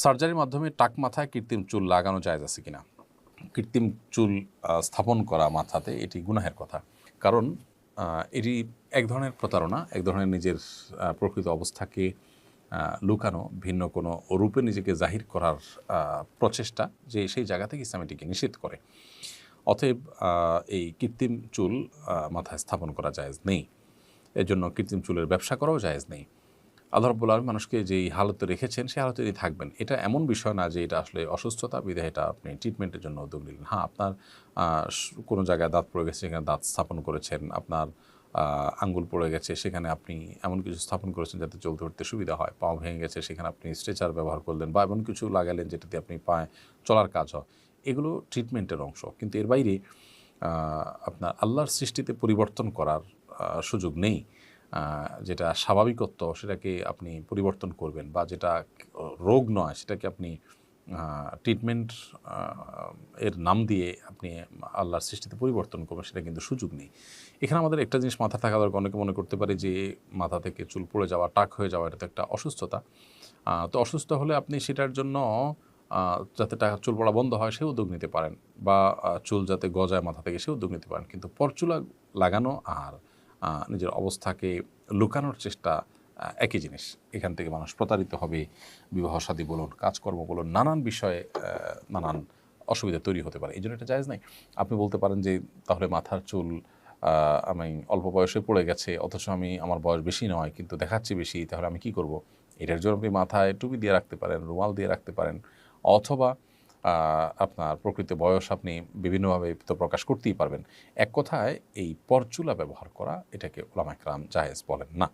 সার্জারির মাধ্যমে টাক মাথায় কৃত্রিম চুল লাগানো জায়েজ আছে কিনা? কৃত্রিম চুল স্থাপন করা মাথাতে এটি গুনাহের কথা। কারণ এটি এক ধরনের প্রতারণা, এক ধরনের নিজের প্রকৃত অবস্থাকে লুকানো, ভিন্ন কোনো রূপে নিজেকে জাহির করার প্রচেষ্টা, যে সেই জায়গা থেকে ইসলাম এটিকে নিষেধ করে। অতএব এই কৃত্রিম চুল মাথায় স্থাপন করা জায়েজ নেই। এজন্য কৃত্রিম চুলের ব্যবসা করাও জায়েজ নেই। আল্লাহ রাব্বুল আলামিন মানুষকে যেই হালতে রেখেছেন সেই হালতেই থাকবেন। এটা এমন বিষয় না যে এটা আসলে অসুস্থতা, বিধায় এটা আপনি ট্রিটমেন্টের জন্য উদ্যোগ নিলেন। হ্যাঁ, আপনার কোনো জায়গায় দাঁত পড়ে গেছে, সেখানে দাঁত স্থাপন করেছেন। আপনার আঙ্গুল পড়ে গেছে, সেখানে আপনি এমন কিছু স্থাপন করেছেন যাতে চলতে ফিরতে সুবিধা হয়। পাও ভেঙে গেছে, সেখানে আপনি স্ট্রেচার ব্যবহার করলেন বা এমন কিছু লাগালেন যেটাতে আপনি পায়ে চলার কাজ হয়। এগুলো ট্রিটমেন্টের অংশ। কিন্তু এর বাইরে আপনার আল্লাহর সৃষ্টিতে পরিবর্তন করার সুযোগ নেই। যেটা স্বাভাবিকত্ব সেটাকে আপনি পরিবর্তন করবেন, বা যেটা রোগ নয় সেটাকে আপনি ট্রিটমেন্ট এর নাম দিয়ে আপনি আল্লাহর সৃষ্টিতে পরিবর্তন করবেন, সেটা কিন্তু সুযোগ নেই। এখানে আমাদের একটা জিনিস মাথা থাকা দরকার। অনেকে মনে করতে পারে যে মাথা থেকে চুল পড়ে যাওয়া, টাক হয়ে যাওয়া, এটা তো একটা অসুস্থতা। তো অসুস্থ হলে আপনি সেটার জন্য যাতে চুল পড়া বন্ধ হয় সে উদ্যোগ নিতে পারেন, বা চুল যাতে গজায় মাথা থেকে সে উদ্যোগ নিতে পারেন। কিন্তু পরচুলা লাগানো আর নিজের অবস্থাকে লুকানোর চেষ্টা একই জিনিস। এখান থেকে মানুষ প্রতারিত হবে। বিবাহ শাদী বলুন, কাজকর্ম বলুন, নানান বিষয়ে নানান অসুবিধা তৈরি হতে পারে। এই জন্য এটা জায়েজ নাই। আপনি বলতে পারেন যে তাহলে মাথার চুল আমি অল্প বয়সে পড়ে গেছে, অথচ আমার বয়স বেশি নয় কিন্তু দেখাচ্ছি বেশি, তাহলে আমি কী করব? এটার জন্য আপনি মাথায় টুপি দিয়ে রাখতে পারেন, রুমাল দিয়ে রাখতে পারেন, অথবা আপনার প্রকৃত বয়স আপনি বিভিন্নভাবে তো প্রকাশ করতেই পারবেন। এক কথায় এই পরচুলা ব্যবহার করা, এটাকে উলামা ইকরাম জায়েজ বলেন না।